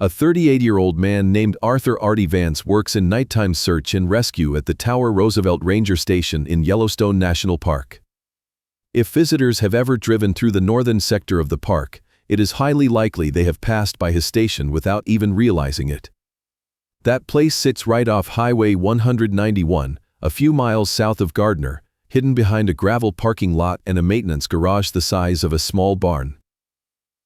A 38-year-old man named Artie Vance works in nighttime search and rescue at the Tower Roosevelt Ranger Station in Yellowstone National Park. If visitors have ever driven through the northern sector of the park, it is highly likely they have passed by his station without even realizing it. That place sits right off Highway 191, a few miles south of Gardner, hidden behind a gravel parking lot and a maintenance garage the size of a small barn.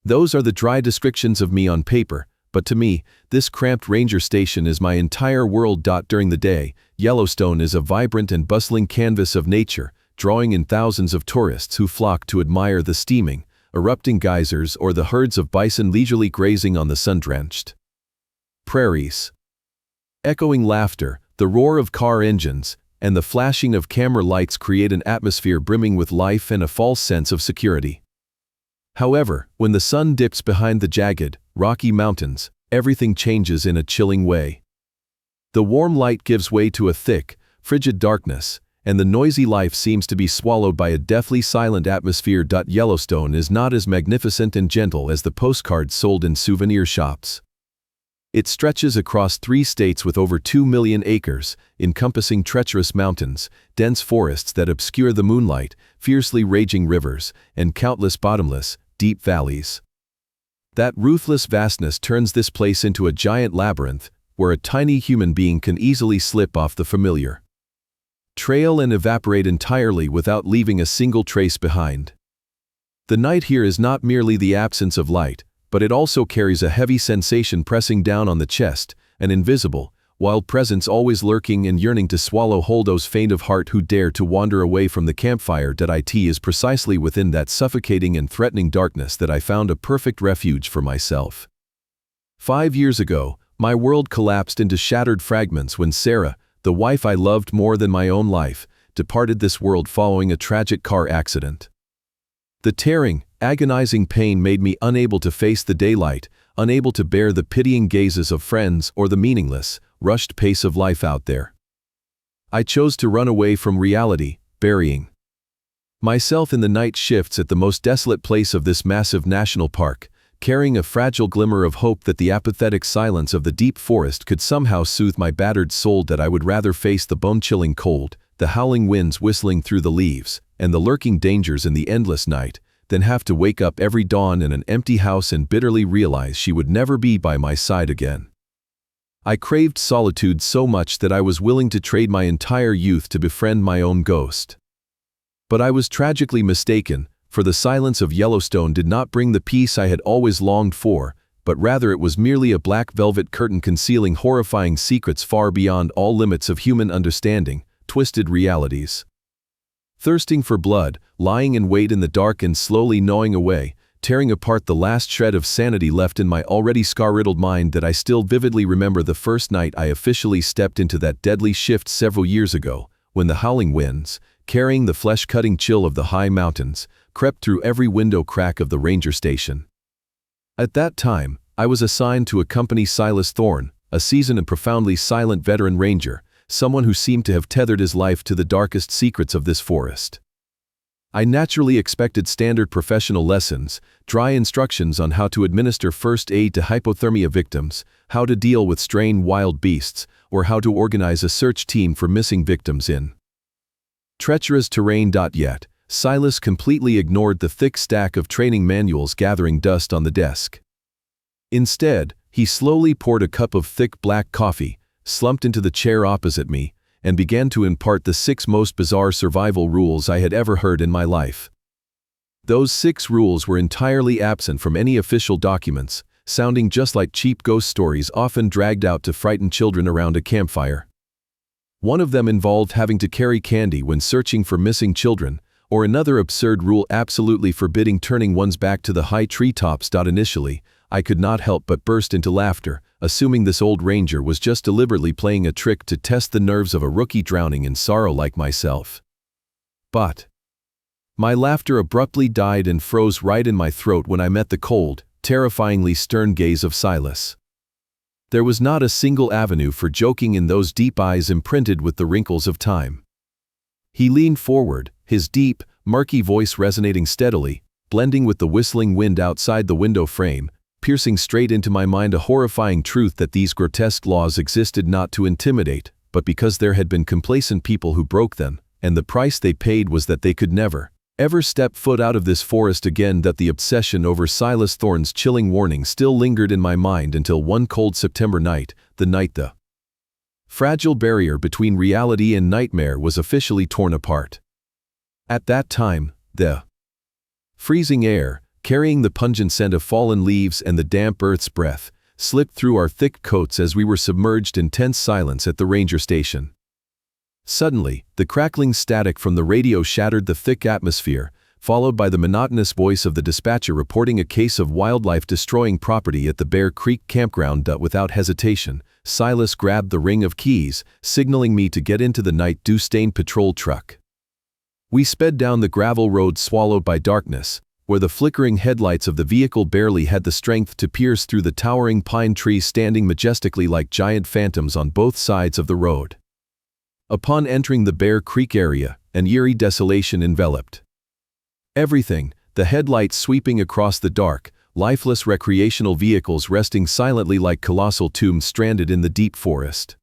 Those are the dry descriptions of me on paper, but to me, this cramped ranger station is my entire world. During the day, Yellowstone is a vibrant and bustling canvas of nature, drawing in thousands of tourists who flock to admire the steaming, erupting geysers or the herds of bison leisurely grazing on the sun-drenched prairies. Echoing laughter, the roar of car engines, and the flashing of camera lights create an atmosphere brimming with life and a false sense of security. However, when the sun dips behind the jagged, rocky mountains, everything changes in a chilling way. The warm light gives way to a thick, frigid darkness, and the noisy life seems to be swallowed by a deathly silent atmosphere. Yellowstone is not as magnificent and gentle as the postcards sold in souvenir shops. It stretches across 3 states with over 2 million acres, encompassing treacherous mountains, dense forests that obscure the moonlight, fiercely raging rivers, and countless bottomless, deep valleys. That ruthless vastness turns this place into a giant labyrinth, where a tiny human being can easily slip off the familiar trail and evaporate entirely without leaving a single trace behind. The night here is not merely the absence of light, but it also carries a heavy sensation pressing down on the chest, an invisible, wild presence always lurking and yearning to swallow whole those faint of heart who dare to wander away from the campfire. It is precisely within that suffocating and threatening darkness that I found a perfect refuge for myself. 5 years ago, my world collapsed into shattered fragments when Sarah, the wife I loved more than my own life, departed this world following a tragic car accident. The tearing, agonizing pain made me unable to face the daylight, unable to bear the pitying gazes of friends or the meaningless, rushed pace of life out there. I chose to run away from reality, burying myself in the night shifts at the most desolate place of this massive national park, carrying a fragile glimmer of hope that the apathetic silence of the deep forest could somehow soothe my battered soul. That I would rather face the bone-chilling cold, the howling winds whistling through the leaves, and the lurking dangers in the endless night, than have to wake up every dawn in an empty house and bitterly realize she would never be by my side again. I craved solitude so much that I was willing to trade my entire youth to befriend my own ghost. But I was tragically mistaken, for the silence of Yellowstone did not bring the peace I had always longed for, but rather it was merely a black velvet curtain concealing horrifying secrets far beyond all limits of human understanding, twisted realities. Thirsting for blood, lying in wait in the dark and slowly gnawing away, tearing apart the last shred of sanity left in my already scar-riddled mind. That I still vividly remember the first night I officially stepped into that deadly shift several years ago, when the howling winds, carrying the flesh-cutting chill of the high mountains, crept through every window crack of the ranger station. At that time, I was assigned to accompany Silas Thorne, a seasoned and profoundly silent veteran ranger, someone who seemed to have tethered his life to the darkest secrets of this forest. I naturally expected standard professional lessons, dry instructions on how to administer first aid to hypothermia victims, how to deal with straying wild beasts, or how to organize a search team for missing victims in treacherous terrain. Yet, Silas completely ignored the thick stack of training manuals gathering dust on the desk. Instead, he slowly poured a cup of thick black coffee, slumped into the chair opposite me, and began to impart the 6 most bizarre survival rules I had ever heard in my life. Those 6 rules were entirely absent from any official documents, sounding just like cheap ghost stories often dragged out to frighten children around a campfire. One of them involved having to carry candy when searching for missing children, or another absurd rule absolutely forbidding turning one's back to the high treetops. Initially, I could not help but burst into laughter, assuming this old ranger was just deliberately playing a trick to test the nerves of a rookie drowning in sorrow like myself. But my laughter abruptly died and froze right in my throat when I met the cold, terrifyingly stern gaze of Silas. There was not a single avenue for joking in those deep eyes imprinted with the wrinkles of time. He leaned forward, his deep, murky voice resonating steadily, blending with the whistling wind outside the window frame, piercing straight into my mind a horrifying truth that these grotesque laws existed not to intimidate, but because there had been complacent people who broke them, and the price they paid was that they could never, ever step foot out of this forest again. That the obsession over Silas Thorne's chilling warning still lingered in my mind until one cold September night, the fragile barrier between reality and nightmare was officially torn apart. At that time, the freezing air, carrying the pungent scent of fallen leaves and the damp earth's breath, slipped through our thick coats as we were submerged in tense silence at the ranger station. Suddenly, the crackling static from the radio shattered the thick atmosphere, followed by the monotonous voice of the dispatcher reporting a case of wildlife-destroying property at the Bear Creek campground. Without hesitation, Silas grabbed the ring of keys, signaling me to get into the night-dew-stained patrol truck. We sped down the gravel road swallowed by darkness, where the flickering headlights of the vehicle barely had the strength to pierce through the towering pine trees standing majestically like giant phantoms on both sides of the road. Upon entering the Bear Creek area, an eerie desolation enveloped everything, the headlights sweeping across the dark, lifeless recreational vehicles resting silently like colossal tombs stranded in the deep forest.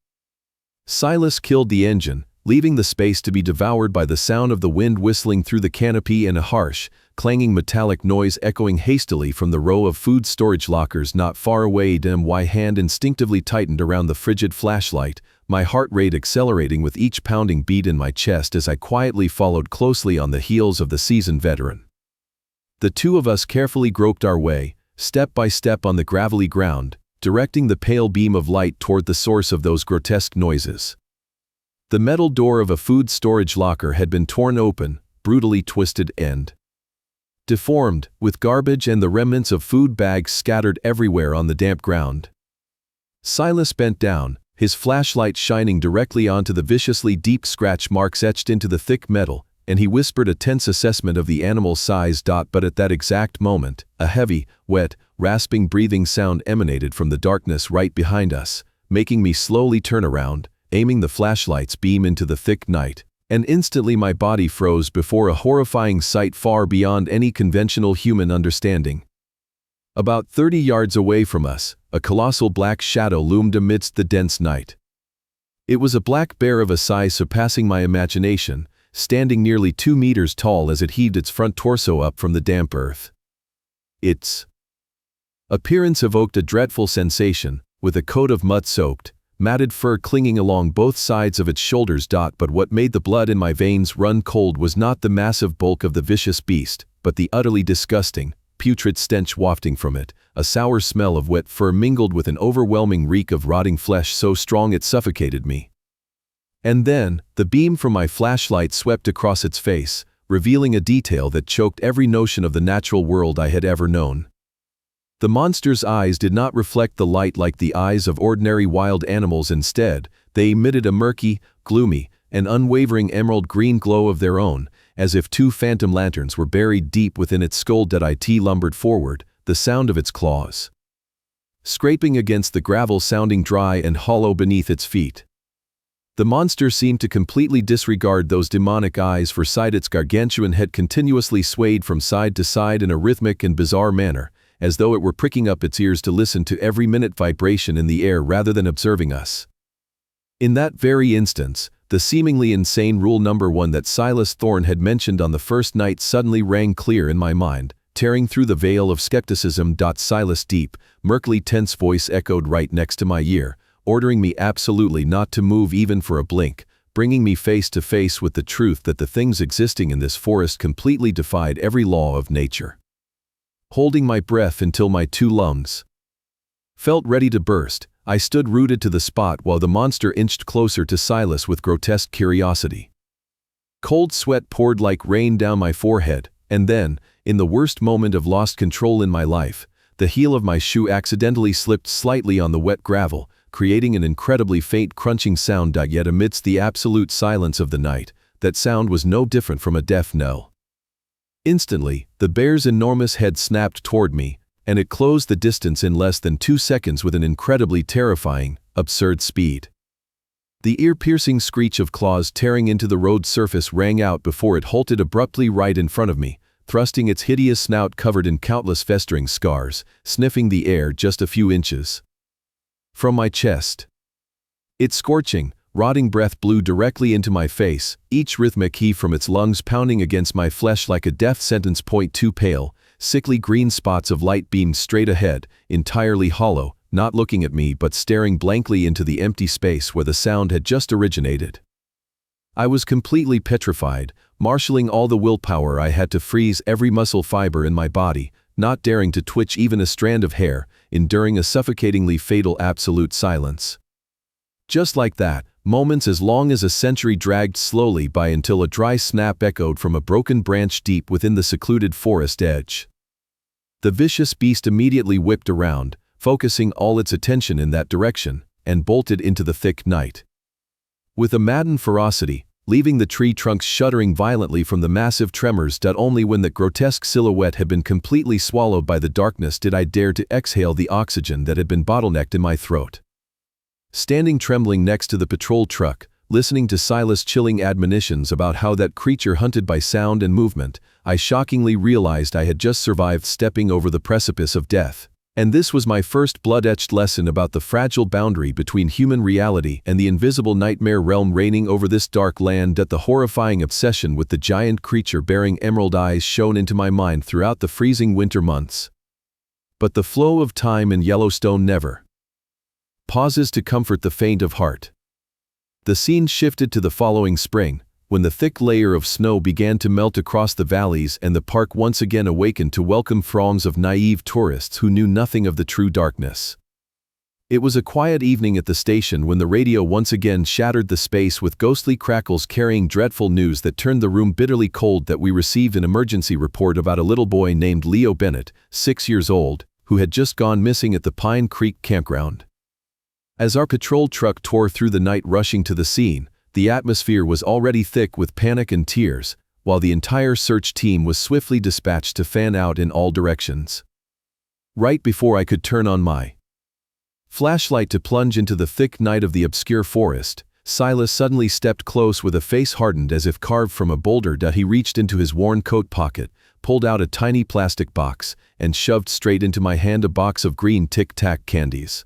Silas killed the engine, leaving the space to be devoured by the sound of the wind whistling through the canopy and a harsh, clanging metallic noise echoing hastily from the row of food storage lockers not far away. My hand instinctively tightened around the frigid flashlight, my heart rate accelerating with each pounding beat in my chest as I quietly followed closely on the heels of the seasoned veteran. The two of us carefully groped our way, step by step on the gravelly ground, directing the pale beam of light toward the source of those grotesque noises. The metal door of a food storage locker had been torn open, brutally twisted and deformed, with garbage and the remnants of food bags scattered everywhere on the damp ground. Silas bent down, his flashlight shining directly onto the viciously deep scratch marks etched into the thick metal, and he whispered a tense assessment of the animal's size. But at that exact moment, a heavy, wet, rasping breathing sound emanated from the darkness right behind us, making me slowly turn around, aiming the flashlight's beam into the thick night, and instantly my body froze before a horrifying sight far beyond any conventional human understanding. About 30 yards away from us, a colossal black shadow loomed amidst the dense night. It was a black bear of a size surpassing my imagination, standing nearly 2 meters tall as it heaved its front torso up from the damp earth. Its appearance evoked a dreadful sensation, with a coat of mud-soaked, matted fur clinging along both sides of its shoulders. But what made the blood in my veins run cold was not the massive bulk of the vicious beast, but the utterly disgusting, putrid stench wafting from it, a sour smell of wet fur mingled with an overwhelming reek of rotting flesh so strong it suffocated me. And then, the beam from my flashlight swept across its face, revealing a detail that choked every notion of the natural world I had ever known. The monster's eyes did not reflect the light like the eyes of ordinary wild animals. Instead, they emitted a murky, gloomy, and unwavering emerald green glow of their own, as if two phantom lanterns were buried deep within its skull. It lumbered forward, the sound of its claws scraping against the gravel sounding dry and hollow beneath its feet. The monster seemed to completely disregard those demonic eyes for sight. Its gargantuan head continuously swayed from side to side in a rhythmic and bizarre manner, as though it were pricking up its ears to listen to every minute vibration in the air rather than observing us. In that very instance, the seemingly insane rule number 1 that Silas Thorne had mentioned on the first night suddenly rang clear in my mind, tearing through the veil of skepticism. Silas' deep, murkily tense voice echoed right next to my ear, ordering me absolutely not to move even for a blink, bringing me face to face with the truth that the things existing in this forest completely defied every law of nature. Holding my breath until my 2 lungs felt ready to burst, I stood rooted to the spot while the monster inched closer to Silas with grotesque curiosity. Cold sweat poured like rain down my forehead, and then, in the worst moment of lost control in my life, the heel of my shoe accidentally slipped slightly on the wet gravel, creating an incredibly faint crunching sound. Yet amidst the absolute silence of the night, that sound was no different from a death knell. Instantly, the bear's enormous head snapped toward me, and it closed the distance in less than 2 seconds with an incredibly terrifying, absurd speed. The ear-piercing screech of claws tearing into the road surface rang out before it halted abruptly right in front of me, thrusting its hideous snout covered in countless festering scars, sniffing the air just a few inches from my chest. Its scorching, rotting breath blew directly into my face, each rhythmic heave from its lungs pounding against my flesh like a death sentence. Two pale, sickly green spots of light beamed straight ahead, entirely hollow, not looking at me but staring blankly into the empty space where the sound had just originated. I was completely petrified, marshalling all the willpower I had to freeze every muscle fiber in my body, not daring to twitch even a strand of hair, enduring a suffocatingly fatal absolute silence. Just like that, moments as long as a century dragged slowly by until a dry snap echoed from a broken branch deep within the secluded forest edge. The vicious beast immediately whipped around, focusing all its attention in that direction, and bolted into the thick night. With a maddened ferocity, leaving the tree trunks shuddering violently from the massive tremors. Only when that grotesque silhouette had been completely swallowed by the darkness did I dare to exhale the oxygen that had been bottlenecked in my throat. Standing trembling next to the patrol truck, listening to Silas' chilling admonitions about how that creature hunted by sound and movement, I shockingly realized I had just survived stepping over the precipice of death. And this was my first blood-etched lesson about the fragile boundary between human reality and the invisible nightmare realm reigning over this dark land. The horrifying obsession with the giant creature bearing emerald eyes shone into my mind throughout the freezing winter months. But the flow of time in Yellowstone never pauses to comfort the faint of heart. The scene shifted to the following spring, when the thick layer of snow began to melt across the valleys and the park once again awakened to welcome throngs of naive tourists who knew nothing of the true darkness. It was a quiet evening at the station when the radio once again shattered the space with ghostly crackles carrying dreadful news that turned the room bitterly cold. That we received an emergency report about a little boy named Leo Bennett, 6 years old, who had just gone missing at the Pine Creek campground. As our patrol truck tore through the night rushing to the scene, the atmosphere was already thick with panic and tears, while the entire search team was swiftly dispatched to fan out in all directions. Right before I could turn on my flashlight to plunge into the thick night of the obscure forest, Silas suddenly stepped close with a face hardened as if carved from a boulder. He reached into his worn coat pocket, pulled out a tiny plastic box, and shoved straight into my hand a box of green Tic Tac candies.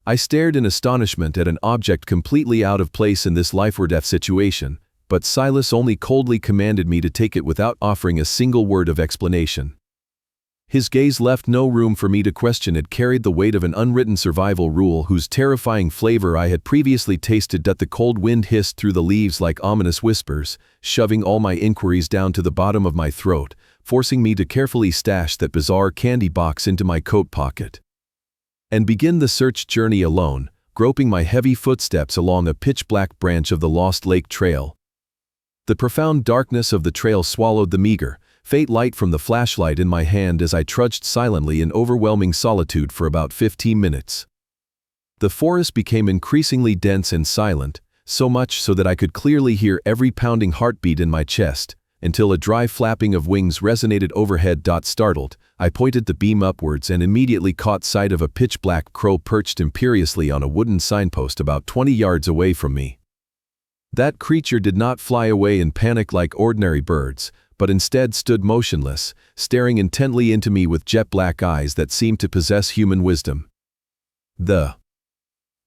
I stared in astonishment at an object completely out of place in this life-or-death situation, but Silas only coldly commanded me to take it without offering a single word of explanation. His gaze left no room for me to question. It carried the weight of an unwritten survival rule whose terrifying flavor I had previously tasted. The cold wind hissed through the leaves like ominous whispers, shoving all my inquiries down to the bottom of my throat, forcing me to carefully stash that bizarre candy box into my coat pocket and begin the search journey alone, groping my heavy footsteps along a pitch-black branch of the Lost Lake Trail. The profound darkness of the trail swallowed the meager, faint light from the flashlight in my hand as I trudged silently in overwhelming solitude for about 15 minutes. The forest became increasingly dense and silent, so much so that I could clearly hear every pounding heartbeat in my chest, until a dry flapping of wings resonated overhead. Startled, I pointed the beam upwards and immediately caught sight of a pitch-black crow perched imperiously on a wooden signpost about 20 yards away from me. That creature did not fly away in panic like ordinary birds, but instead stood motionless, staring intently into me with jet-black eyes that seemed to possess human wisdom. The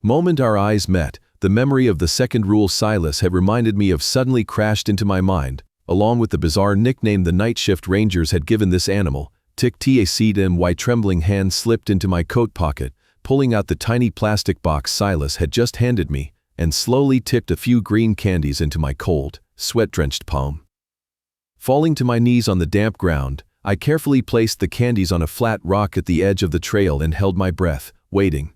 moment our eyes met, the memory of the second rule Silas had reminded me of suddenly crashed into my mind, along with the bizarre nickname the night shift rangers had given this animal. Tic Tacs. My trembling hand slipped into my coat pocket, pulling out the tiny plastic box Silas had just handed me, and slowly tipped a few green candies into my cold, sweat-drenched palm. Falling to my knees on the damp ground, I carefully placed the candies on a flat rock at the edge of the trail and held my breath, waiting.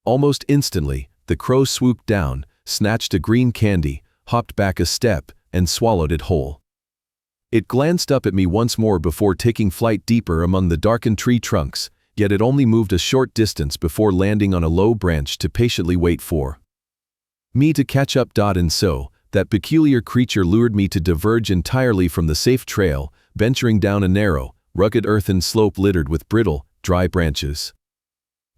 Almost instantly, the crow swooped down, snatched a green candy, hopped back a step, and swallowed it whole. It glanced up at me once more before taking flight deeper among the darkened tree trunks, yet it only moved a short distance before landing on a low branch to patiently wait for me to catch up. And so, that peculiar creature lured me to diverge entirely from the safe trail, venturing down a narrow, rugged earthen slope littered with brittle, dry branches.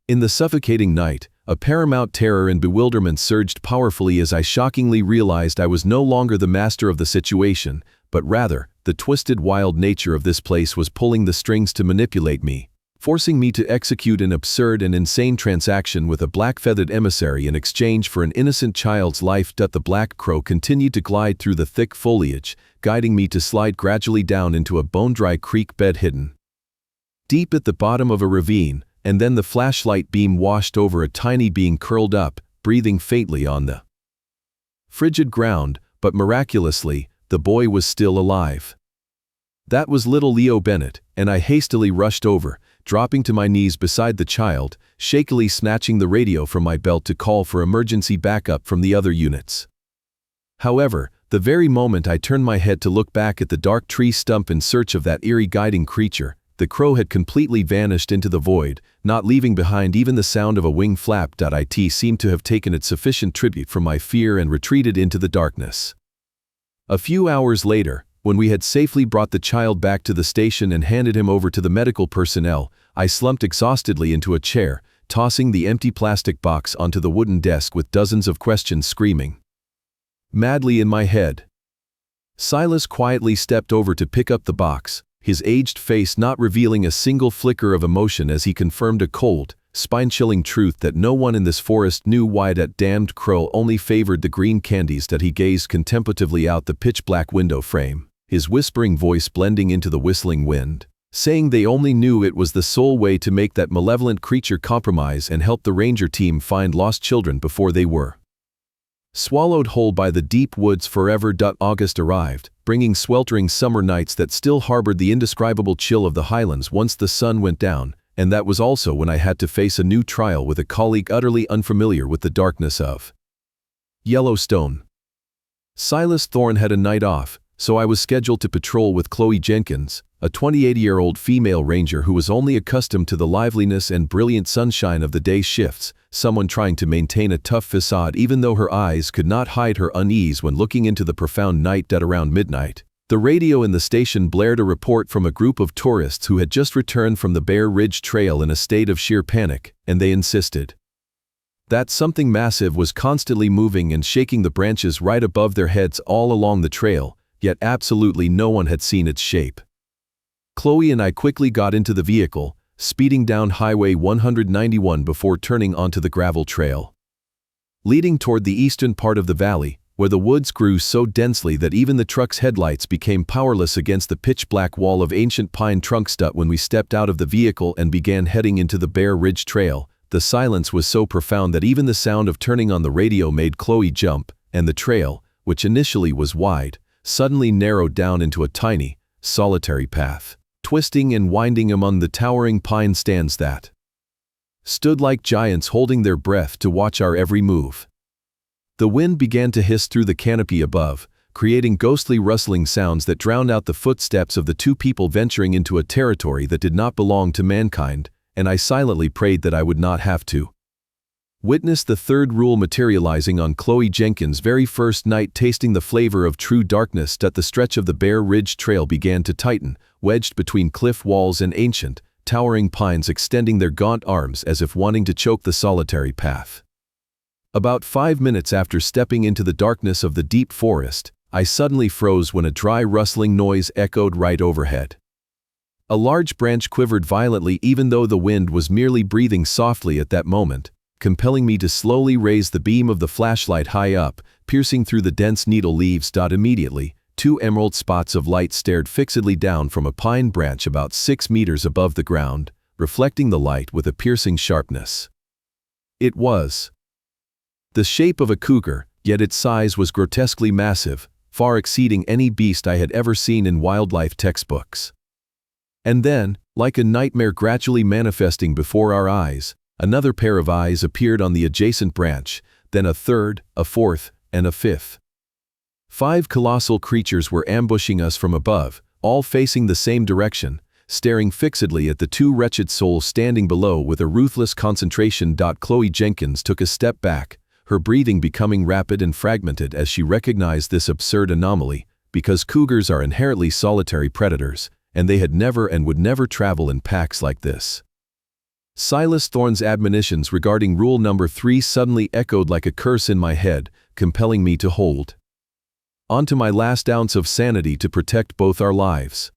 In the suffocating night, a paramount terror and bewilderment surged powerfully as I shockingly realized I was no longer the master of the situation, but rather, the twisted wild nature of this place was pulling the strings to manipulate me, forcing me to execute an absurd and insane transaction with a black-feathered emissary in exchange for an innocent child's life. The black crow continued to glide through the thick foliage, guiding me to slide gradually down into a bone-dry creek bed hidden deep at the bottom of a ravine, and then the flashlight beam washed over a tiny being curled up, breathing faintly on the frigid ground, but miraculously, the boy was still alive. That was little Leo Bennett, and I hastily rushed over, dropping to my knees beside the child, shakily snatching the radio from my belt to call for emergency backup from the other units. However, the very moment I turned my head to look back at the dark tree stump in search of that eerie guiding creature, the crow had completely vanished into the void, not leaving behind even the sound of a wing flap. It seemed to have taken its sufficient tribute from my fear and retreated into the darkness. A few hours later, when we had safely brought the child back to the station and handed him over to the medical personnel, I slumped exhaustedly into a chair, tossing the empty plastic box onto the wooden desk with dozens of questions screaming madly in my head. Silas quietly stepped over to pick up the box, his aged face not revealing a single flicker of emotion as he confirmed a cold, spine-chilling truth that no one in this forest knew why that damned crow only favored the green candies. He gazed contemplatively out the pitch-black window frame, his whispering voice blending into the whistling wind, saying they only knew it was the sole way to make that malevolent creature compromise and help the ranger team find lost children before they were swallowed whole by the deep woods forever. August arrived, bringing sweltering summer nights that still harbored the indescribable chill of the highlands once the sun went down, and that was also when I had to face a new trial with a colleague utterly unfamiliar with the darkness of Yellowstone. Silas Thorne had a night off, so I was scheduled to patrol with Chloe Jenkins, a 28-year-old female ranger who was only accustomed to the liveliness and brilliant sunshine of the day shifts, someone trying to maintain a tough facade even though her eyes could not hide her unease when looking into the profound night. At around midnight, the radio in the station blared a report from a group of tourists who had just returned from the Bear Ridge Trail in a state of sheer panic, and they insisted that something massive was constantly moving and shaking the branches right above their heads all along the trail, yet absolutely no one had seen its shape. Chloe and I quickly got into the vehicle, speeding down Highway 191 before turning onto the gravel trail leading toward the eastern part of the valley, where the woods grew so densely that even the truck's headlights became powerless against the pitch-black wall of ancient pine trunks. When we stepped out of the vehicle and began heading into the Bear Ridge Trail, the silence was so profound that even the sound of turning on the radio made Chloe jump, and the trail, which initially was wide, suddenly narrowed down into a tiny, solitary path, twisting and winding among the towering pine stands that stood like giants holding their breath to watch our every move. The wind began to hiss through the canopy above, creating ghostly rustling sounds that drowned out the footsteps of the two people venturing into a territory that did not belong to mankind, and I silently prayed that I would not have to witness the third rule materializing on Chloe Jenkins' very first night tasting the flavor of true darkness. The stretch of the Bear Ridge Trail began to tighten, wedged between cliff walls and ancient, towering pines extending their gaunt arms as if wanting to choke the solitary path. About 5 minutes after stepping into the darkness of the deep forest, I suddenly froze when a dry rustling noise echoed right overhead. A large branch quivered violently even though the wind was merely breathing softly at that moment, compelling me to slowly raise the beam of the flashlight high up, piercing through the dense needle leaves. Immediately, two emerald spots of light stared fixedly down from a pine branch about 6 meters above the ground, reflecting the light with a piercing sharpness. It was the shape of a cougar, yet its size was grotesquely massive, far exceeding any beast I had ever seen in wildlife textbooks. And then, like a nightmare gradually manifesting before our eyes, another pair of eyes appeared on the adjacent branch, then a third, a fourth, and a fifth. 5 colossal creatures were ambushing us from above, all facing the same direction, staring fixedly at the two wretched souls standing below with a ruthless concentration. Chloe Jenkins took a step back, her breathing becoming rapid and fragmented as she recognized this absurd anomaly, because cougars are inherently solitary predators, and they had never and would never travel in packs like this. Silas Thorne's admonitions regarding rule number 3 suddenly echoed like a curse in my head, compelling me to hold onto my last ounce of sanity to protect both our lives.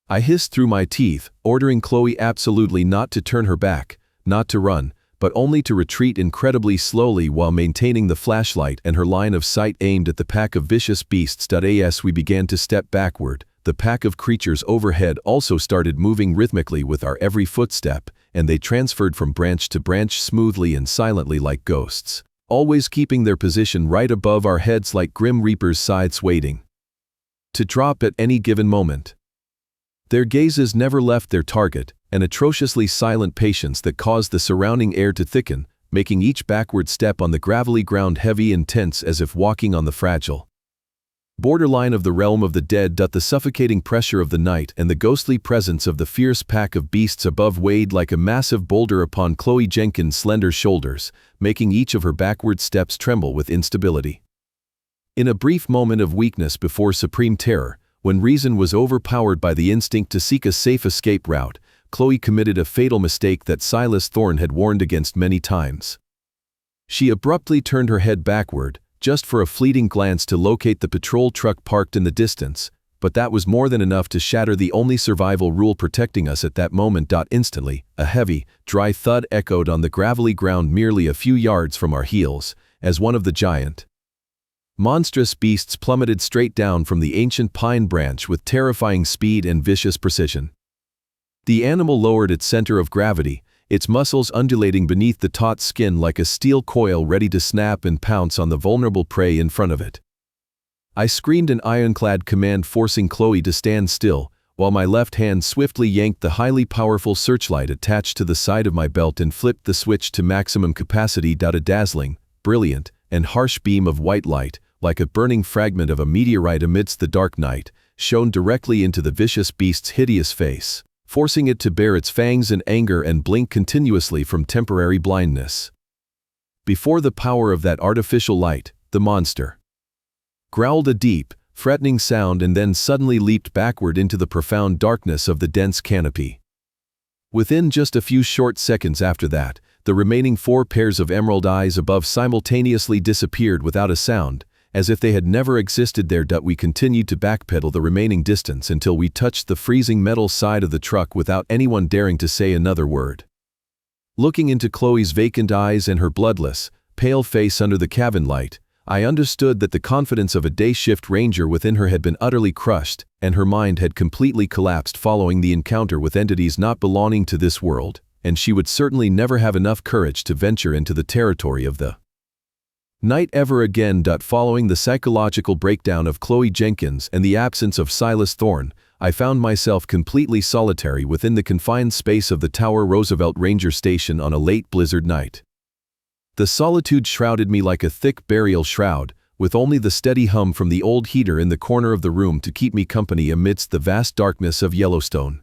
I hissed through my teeth, ordering Chloe absolutely not to turn her back, not to run, but only to retreat incredibly slowly while maintaining the flashlight and her line of sight aimed at the pack of vicious beasts. As we began to step backward, the pack of creatures overhead also started moving rhythmically with our every footstep, and they transferred from branch to branch smoothly and silently like ghosts, always keeping their position right above our heads like grim reapers' scythes waiting to drop at any given moment. Their gazes never left their target, an atrociously silent patience that caused the surrounding air to thicken, making each backward step on the gravelly ground heavy and tense as if walking on the fragile borderline of the realm of the dead. The suffocating pressure of the night and the ghostly presence of the fierce pack of beasts above weighed like a massive boulder upon Chloe Jenkins' slender shoulders, making each of her backward steps tremble with instability. In a brief moment of weakness before supreme terror, when reason was overpowered by the instinct to seek a safe escape route, Chloe committed a fatal mistake that Silas Thorne had warned against many times. She abruptly turned her head backward, just for a fleeting glance to locate the patrol truck parked in the distance, but that was more than enough to shatter the only survival rule protecting us at that moment. Instantly, a heavy, dry thud echoed on the gravelly ground merely a few yards from our heels, as one of the giant, monstrous beasts plummeted straight down from the ancient pine branch with terrifying speed and vicious precision. The animal lowered its center of gravity, its muscles undulating beneath the taut skin like a steel coil ready to snap and pounce on the vulnerable prey in front of it. I screamed an ironclad command, forcing Chloe to stand still, while my left hand swiftly yanked the highly powerful searchlight attached to the side of my belt and flipped the switch to maximum capacity. A dazzling, brilliant, and harsh beam of white light, like a burning fragment of a meteorite amidst the dark night, shone directly into the vicious beast's hideous face, forcing it to bare its fangs in anger and blink continuously from temporary blindness. Before the power of that artificial light, the monster growled a deep, threatening sound and then suddenly leaped backward into the profound darkness of the dense canopy. Within just a few short seconds after that, the remaining 4 pairs of emerald eyes above simultaneously disappeared without a sound, as if they had never existed there. We continued to backpedal the remaining distance until we touched the freezing metal side of the truck without anyone daring to say another word. Looking into Chloe's vacant eyes and her bloodless, pale face under the cabin light, I understood that the confidence of a day-shift ranger within her had been utterly crushed, and her mind had completely collapsed following the encounter with entities not belonging to this world, and she would certainly never have enough courage to venture into the territory of the night ever again. Following the psychological breakdown of Chloe Jenkins and the absence of Silas Thorne, I found myself completely solitary within the confined space of the Tower Roosevelt Ranger Station on a late blizzard night. The solitude shrouded me like a thick burial shroud, with only the steady hum from the old heater in the corner of the room to keep me company amidst the vast darkness of Yellowstone.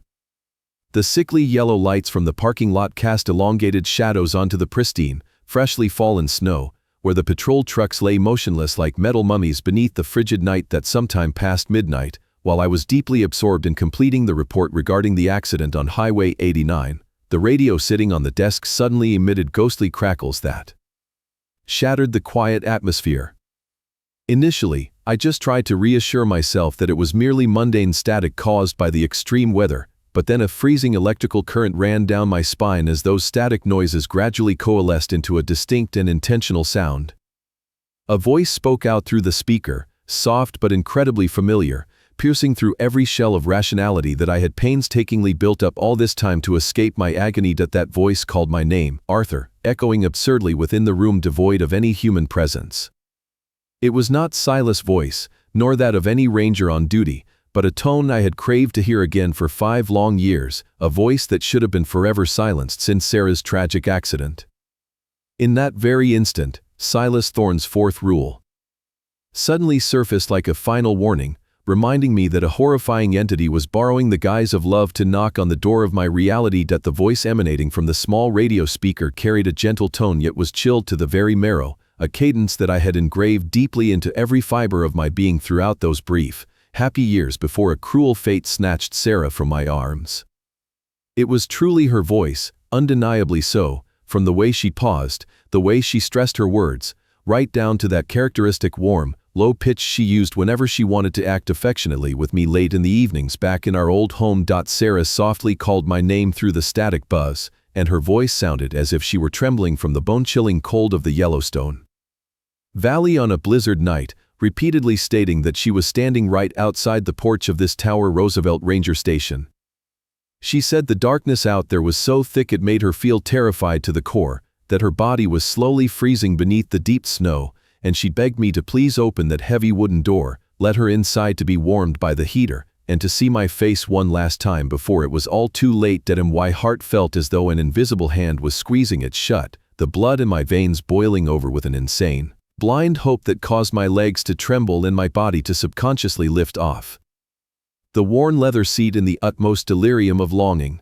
The sickly yellow lights from the parking lot cast elongated shadows onto the pristine, freshly fallen snow, where the patrol trucks lay motionless like metal mummies beneath the frigid night. Sometime past midnight, while I was deeply absorbed in completing the report regarding the accident on Highway 89, the radio sitting on the desk suddenly emitted ghostly crackles that shattered the quiet atmosphere. Initially, I just tried to reassure myself that it was merely mundane static caused by the extreme weather, but then a freezing electrical current ran down my spine as those static noises gradually coalesced into a distinct and intentional sound. A voice spoke out through the speaker, soft but incredibly familiar, piercing through every shell of rationality that I had painstakingly built up all this time to escape my agony. That voice called my name, Arthur, echoing absurdly within the room devoid of any human presence. It was not Silas' voice, nor that of any ranger on duty, but a tone I had craved to hear again for 5 long years, a voice that should have been forever silenced since Sarah's tragic accident. In that very instant, Silas Thorne's 4th rule suddenly surfaced like a final warning, reminding me that a horrifying entity was borrowing the guise of love to knock on the door of my reality. The voice emanating from the small radio speaker carried a gentle tone yet was chilled to the very marrow, a cadence that I had engraved deeply into every fiber of my being throughout those brief, happy years before a cruel fate snatched Sarah from my arms. It was truly her voice, undeniably so, from the way she paused, the way she stressed her words, right down to that characteristic warm, low pitch she used whenever she wanted to act affectionately with me late in the evenings back in our old home. Sarah softly called my name through the static buzz, and her voice sounded as if she were trembling from the bone-chilling cold of the Yellowstone Valley on a blizzard night, repeatedly stating that she was standing right outside the porch of this Tower Roosevelt Ranger Station. She said the darkness out there was so thick it made her feel terrified to the core, that her body was slowly freezing beneath the deep snow, and she begged me to please open that heavy wooden door, let her inside to be warmed by the heater, and to see my face one last time before it was all too late. My heart felt as though an invisible hand was squeezing it shut, the blood in my veins boiling over with an insane, blind hope that caused my legs to tremble and my body to subconsciously lift off the worn leather seat in the utmost delirium of longing.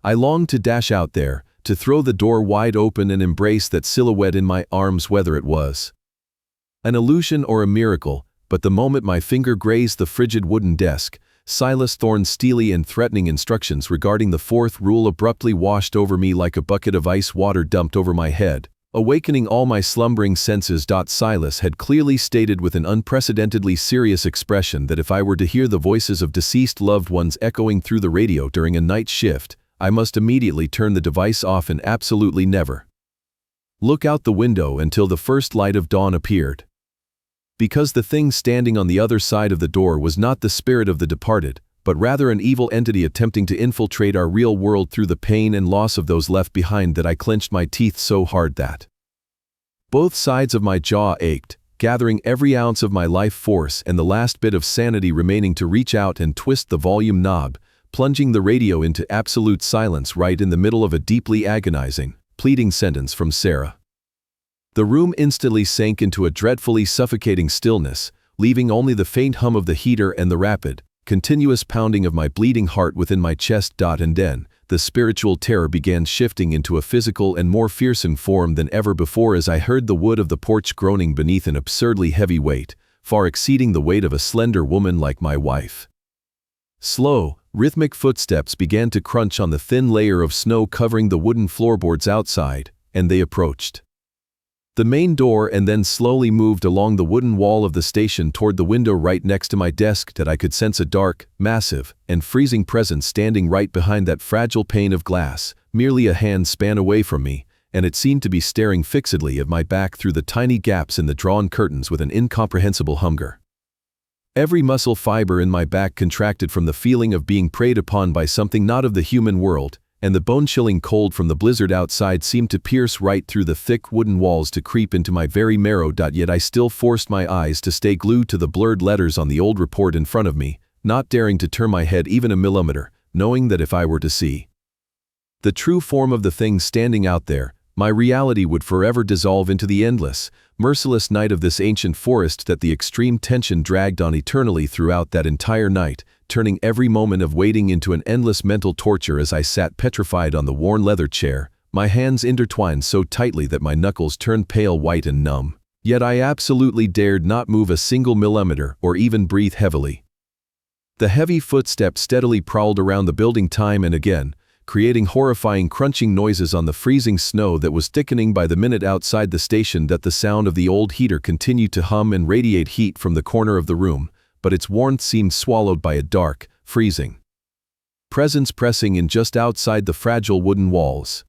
I longed to dash out there, to throw the door wide open and embrace that silhouette in my arms, whether it was an illusion or a miracle. But the moment my finger grazed the frigid wooden desk, Silas Thorne's steely and threatening instructions regarding the fourth rule abruptly washed over me like a bucket of ice water dumped over my head, awakening all my slumbering senses. Silas had clearly stated with an unprecedentedly serious expression that if I were to hear the voices of deceased loved ones echoing through the radio during a night shift, I must immediately turn the device off and absolutely never look out the window until the first light of dawn appeared. Because the thing standing on the other side of the door was not the spirit of the departed, but rather an evil entity attempting to infiltrate our real world through the pain and loss of those left behind, that I clenched my teeth so hard that both sides of my jaw ached, gathering every ounce of my life force and the last bit of sanity remaining to reach out and twist the volume knob, plunging the radio into absolute silence right in the middle of a deeply agonizing, pleading sentence from Sarah. The room instantly sank into a dreadfully suffocating stillness, leaving only the faint hum of the heater and the rapid, continuous pounding of my bleeding heart within my chest. And then, the spiritual terror began shifting into a physical and more fearsome form than ever before as I heard the wood of the porch groaning beneath an absurdly heavy weight, far exceeding the weight of a slender woman like my wife. Slow, rhythmic footsteps began to crunch on the thin layer of snow covering the wooden floorboards outside, and they approached the main door and then slowly moved along the wooden wall of the station toward the window right next to my desk. I could sense a dark, massive, and freezing presence standing right behind that fragile pane of glass, merely a hand span away from me, and it seemed to be staring fixedly at my back through the tiny gaps in the drawn curtains with an incomprehensible hunger. Every muscle fiber in my back contracted from the feeling of being preyed upon by something not of the human world, and the bone-chilling cold from the blizzard outside seemed to pierce right through the thick wooden walls to creep into my very marrow. Yet I still forced my eyes to stay glued to the blurred letters on the old report in front of me, not daring to turn my head even a millimeter, knowing that if I were to see the true form of the thing standing out there, my reality would forever dissolve into the endless, merciless night of this ancient forest. That the extreme tension dragged on eternally throughout that entire night, turning every moment of waiting into an endless mental torture as I sat petrified on the worn leather chair, my hands intertwined so tightly that my knuckles turned pale white and numb. Yet I absolutely dared not move a single millimeter or even breathe heavily. The heavy footsteps steadily prowled around the building time and again, creating horrifying crunching noises on the freezing snow that was thickening by the minute outside the station. The sound of the old heater continued to hum and radiate heat from the corner of the room, but its warmth seemed swallowed by a dark, freezing presence pressing in just outside the fragile wooden walls.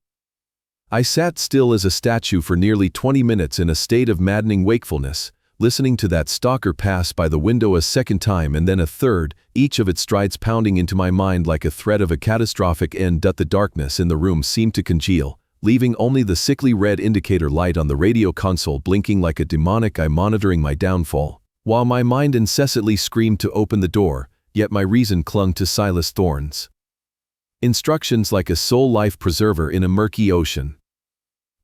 I sat still as a statue for nearly 20 minutes in a state of maddening wakefulness, listening to that stalker pass by the window a second time and then a third, each of its strides pounding into my mind like a threat of a catastrophic end. The darkness in the room seemed to congeal, leaving only the sickly red indicator light on the radio console blinking like a demonic eye monitoring my downfall, while my mind incessantly screamed to open the door, yet my reason clung to Silas Thorne's instructions like a sole life preserver in a murky ocean.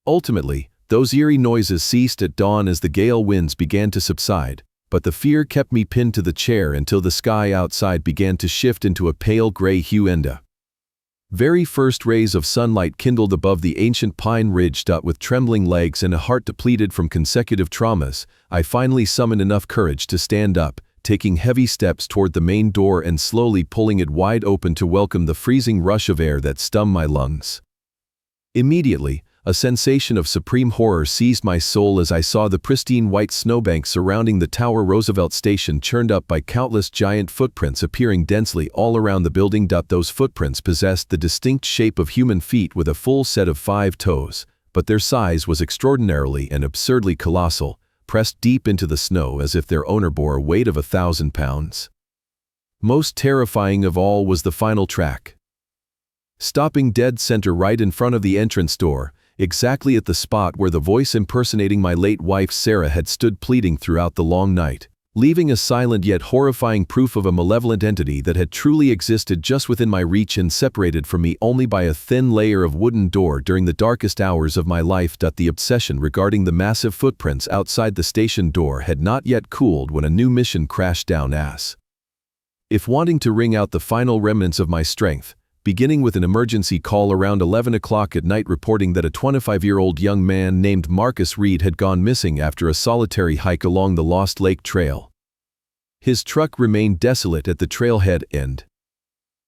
Ultimately, those eerie noises ceased at dawn as the gale winds began to subside, but the fear kept me pinned to the chair until the sky outside began to shift into a pale gray hue and the very first rays of sunlight kindled above the ancient pine ridge. With trembling legs and a heart depleted from consecutive traumas, I finally summoned enough courage to stand up, taking heavy steps toward the main door and slowly pulling it wide open to welcome the freezing rush of air that stung my lungs. Immediately, a sensation of supreme horror seized my soul as I saw the pristine white snowbanks surrounding the Tower Roosevelt Station churned up by countless giant footprints appearing densely all around the building. Those footprints possessed the distinct shape of human feet with a full set of 5 toes, but their size was extraordinarily and absurdly colossal, pressed deep into the snow as if their owner bore a weight of 1,000 pounds. Most terrifying of all was the final track. Stopping dead center right in front of the entrance door, exactly at the spot where the voice impersonating my late wife Sarah had stood pleading throughout the long night, leaving a silent yet horrifying proof of a malevolent entity that had truly existed just within my reach and separated from me only by a thin layer of wooden door during the darkest hours of my life. The obsession regarding the massive footprints outside the station door had not yet cooled when a new mission crashed down as if wanting to wring out the final remnants of my strength, beginning with an emergency call around 11 o'clock at night reporting that a 25-year-old young man named Marcus Reed had gone missing after a solitary hike along the Lost Lake Trail. His truck remained desolate at the trailhead end.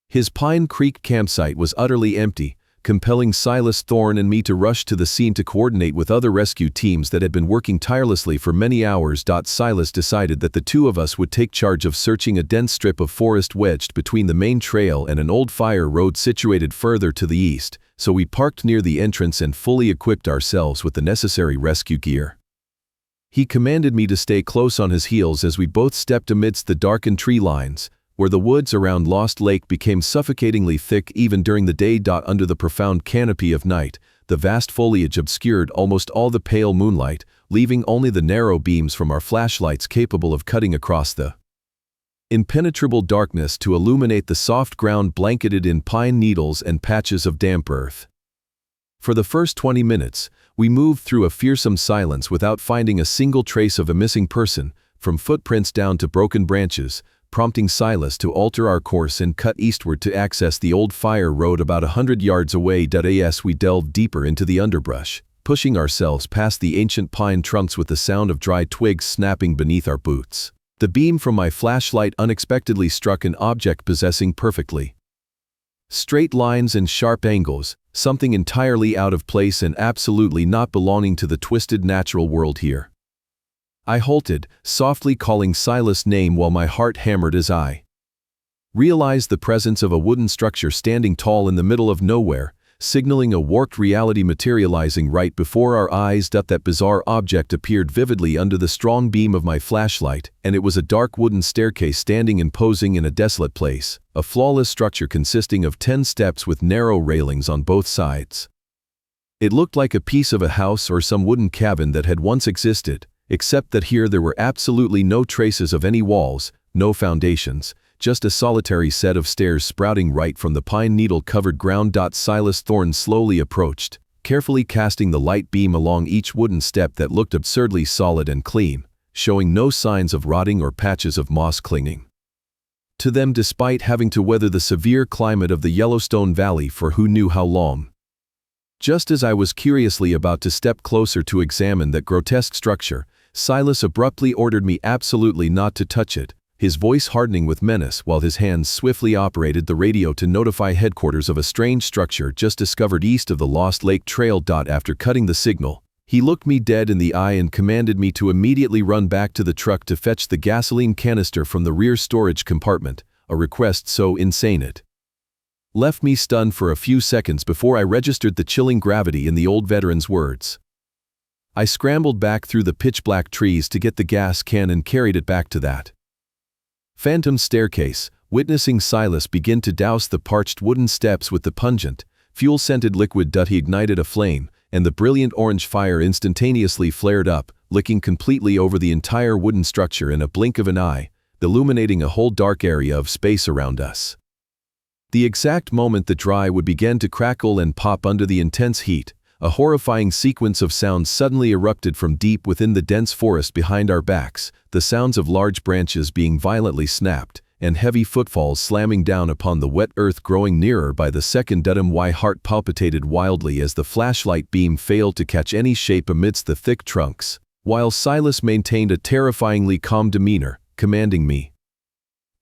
His Pine Creek campsite was utterly empty, compelling Silas Thorne and me to rush to the scene to coordinate with other rescue teams that had been working tirelessly for many hours. Silas decided that the two of us would take charge of searching a dense strip of forest wedged between the main trail and an old fire road situated further to the east, so we parked near the entrance and fully equipped ourselves with the necessary rescue gear. He commanded me to stay close on his heels as we both stepped amidst the darkened tree lines, where the woods around Lost Lake became suffocatingly thick even during the day. Under the profound canopy of night, the vast foliage obscured almost all the pale moonlight, leaving only the narrow beams from our flashlights capable of cutting across the impenetrable darkness to illuminate the soft ground blanketed in pine needles and patches of damp earth. For the first 20 minutes, we moved through a fearsome silence without finding a single trace of a missing person, from footprints down to broken branches, prompting Silas to alter our course and cut eastward to access the old fire road about 100 yards away. As we delved deeper into the underbrush, pushing ourselves past the ancient pine trunks with the sound of dry twigs snapping beneath our boots, the beam from my flashlight unexpectedly struck an object possessing perfectly straight lines and sharp angles, something entirely out of place and absolutely not belonging to the twisted natural world here. I halted, softly calling Silas' name while my heart hammered as I realized the presence of a wooden structure standing tall in the middle of nowhere, signaling a warped reality materializing right before our eyes. That bizarre object appeared vividly under the strong beam of my flashlight, and it was a dark wooden staircase standing imposing in a desolate place, a flawless structure consisting of 10 steps with narrow railings on both sides. It looked like a piece of a house or some wooden cabin that had once existed, except that here there were absolutely no traces of any walls, no foundations, just a solitary set of stairs sprouting right from the pine needle-covered ground. Silas Thorne slowly approached, carefully casting the light beam along each wooden step that looked absurdly solid and clean, showing no signs of rotting or patches of moss clinging to them despite having to weather the severe climate of the Yellowstone Valley for who knew how long. Just as I was curiously about to step closer to examine that grotesque structure, Silas abruptly ordered me absolutely not to touch it, his voice hardening with menace while his hands swiftly operated the radio to notify headquarters of a strange structure just discovered east of the Lost Lake Trail. After cutting the signal, he looked me dead in the eye and commanded me to immediately run back to the truck to fetch the gasoline canister from the rear storage compartment, a request so insane it left me stunned for a few seconds before I registered the chilling gravity in the old veteran's words. I scrambled back through the pitch-black trees to get the gas can and carried it back to that phantom staircase, witnessing Silas begin to douse the parched wooden steps with the pungent, fuel-scented liquid. He ignited a flame, and the brilliant orange fire instantaneously flared up, licking completely over the entire wooden structure in a blink of an eye, illuminating a whole dark area of space around us. The exact moment the dry wood began to crackle and pop under the intense heat, a horrifying sequence of sounds suddenly erupted from deep within the dense forest behind our backs, the sounds of large branches being violently snapped, and heavy footfalls slamming down upon the wet earth growing nearer by the second. My heart palpitated wildly as the flashlight beam failed to catch any shape amidst the thick trunks, while Silas maintained a terrifyingly calm demeanor, commanding me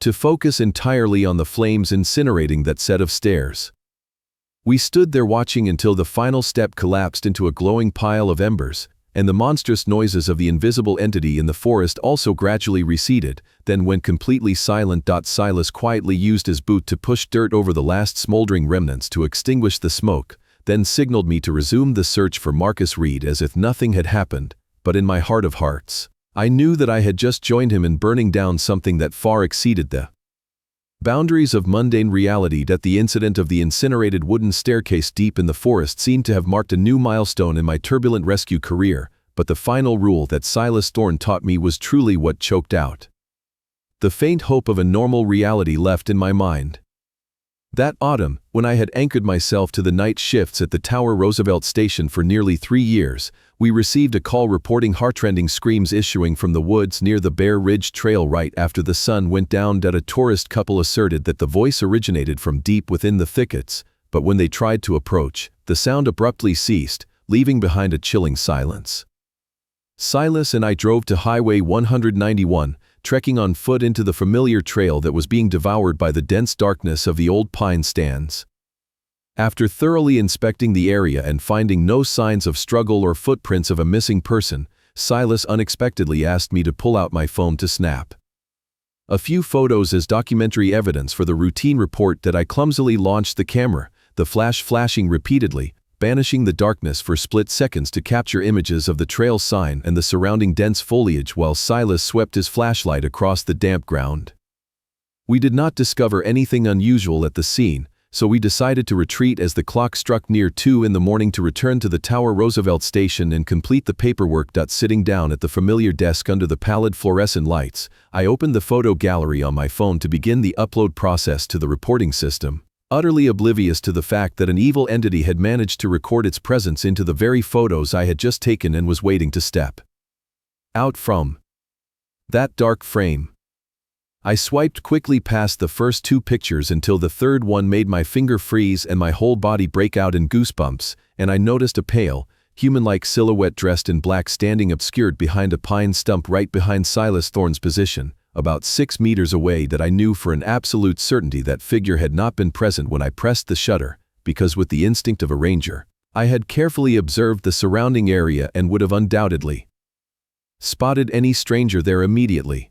to focus entirely on the flames incinerating that set of stairs. We stood there watching until the final step collapsed into a glowing pile of embers, and the monstrous noises of the invisible entity in the forest also gradually receded, then went completely silent. Silas quietly used his boot to push dirt over the last smoldering remnants to extinguish the smoke, then signaled me to resume the search for Marcus Reed as if nothing had happened, but in my heart of hearts, I knew that I had just joined him in burning down something that far exceeded the boundaries of mundane reality. That the incident of the incinerated wooden staircase deep in the forest seemed to have marked a new milestone in my turbulent rescue career, but the final rule that Silas Thorne taught me was truly what choked out the faint hope of a normal reality left in my mind. That autumn, when I had anchored myself to the night shifts at the Tower Roosevelt Station for nearly 3 years, we received a call reporting heartrending screams issuing from the woods near the Bear Ridge Trail right after the sun went down. A tourist couple asserted that the voice originated from deep within the thickets, but when they tried to approach, the sound abruptly ceased, leaving behind a chilling silence. Silas and I drove to Highway 191, trekking on foot into the familiar trail that was being devoured by the dense darkness of the old pine stands. After thoroughly inspecting the area and finding no signs of struggle or footprints of a missing person, Silas unexpectedly asked me to pull out my phone to snap a few photos as documentary evidence for the routine report. That I clumsily launched the camera, the flash flashing repeatedly, banishing the darkness for split seconds to capture images of the trail sign and the surrounding dense foliage while Silas swept his flashlight across the damp ground. We did not discover anything unusual at the scene, so we decided to retreat as the clock struck near 2 in the morning to return to the Tower Roosevelt Station and complete the paperwork. Sitting down at the familiar desk under the pallid fluorescent lights, I opened the photo gallery on my phone to begin the upload process to the reporting system, utterly oblivious to the fact that an evil entity had managed to record its presence into the very photos I had just taken and was waiting to step out from that dark frame. I swiped quickly past the first 2 pictures until the third one made my finger freeze and my whole body break out in goosebumps, and I noticed a pale, human-like silhouette dressed in black standing obscured behind a pine stump right behind Silas Thorne's position, about 6 meters away. That I knew for an absolute certainty that figure had not been present when I pressed the shutter, because with the instinct of a ranger, I had carefully observed the surrounding area and would have undoubtedly spotted any stranger there immediately.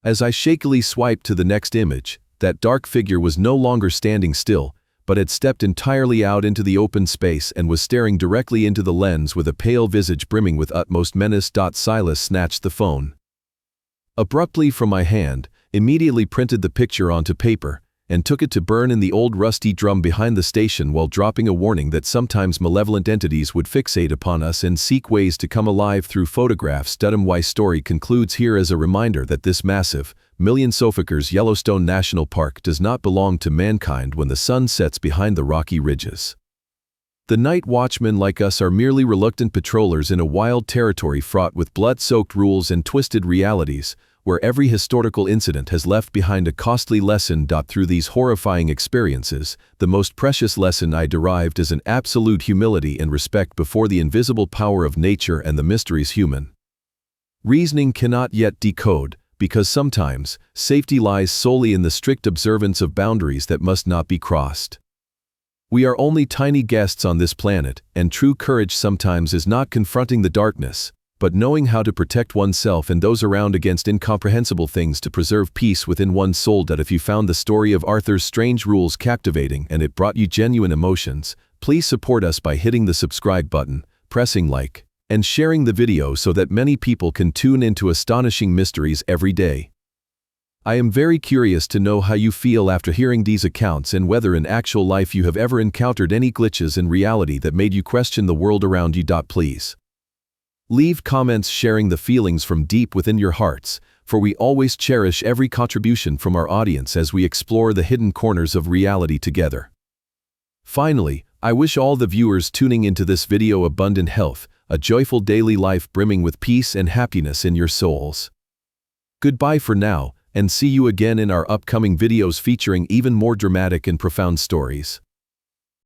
As I shakily swiped to the next image, that dark figure was no longer standing still, but had stepped entirely out into the open space and was staring directly into the lens with a pale visage brimming with utmost menace. Silas snatched the phone abruptly from my hand, immediately printed the picture onto paper, and took it to burn in the old rusty drum behind the station while dropping a warning that sometimes malevolent entities would fixate upon us and seek ways to come alive through photographs. My story concludes here as a reminder that this massive, million-acres Yellowstone National Park does not belong to mankind when the sun sets behind the rocky ridges. The night watchmen like us are merely reluctant patrollers in a wild territory fraught with blood-soaked rules and twisted realities, where every historical incident has left behind a costly lesson. Through these horrifying experiences, the most precious lesson I derived is an absolute humility and respect before the invisible power of nature and the mysteries human reasoning cannot yet decode, because sometimes safety lies solely in the strict observance of boundaries that must not be crossed. We are only tiny guests on this planet, and true courage sometimes is not confronting the darkness, but knowing how to protect oneself and those around against incomprehensible things to preserve peace within one's soul. If you found the story of Arthur's strange rules captivating and it brought you genuine emotions, please support us by hitting the subscribe button, pressing like, and sharing the video so that many people can tune into astonishing mysteries every day. I am very curious to know how you feel after hearing these accounts and whether in actual life you have ever encountered any glitches in reality that made you question the world around you. Please leave comments sharing the feelings from deep within your hearts, for we always cherish every contribution from our audience as we explore the hidden corners of reality together. Finally, I wish all the viewers tuning into this video abundant health, a joyful daily life brimming with peace and happiness in your souls. Goodbye for now, and see you again in our upcoming videos featuring even more dramatic and profound stories.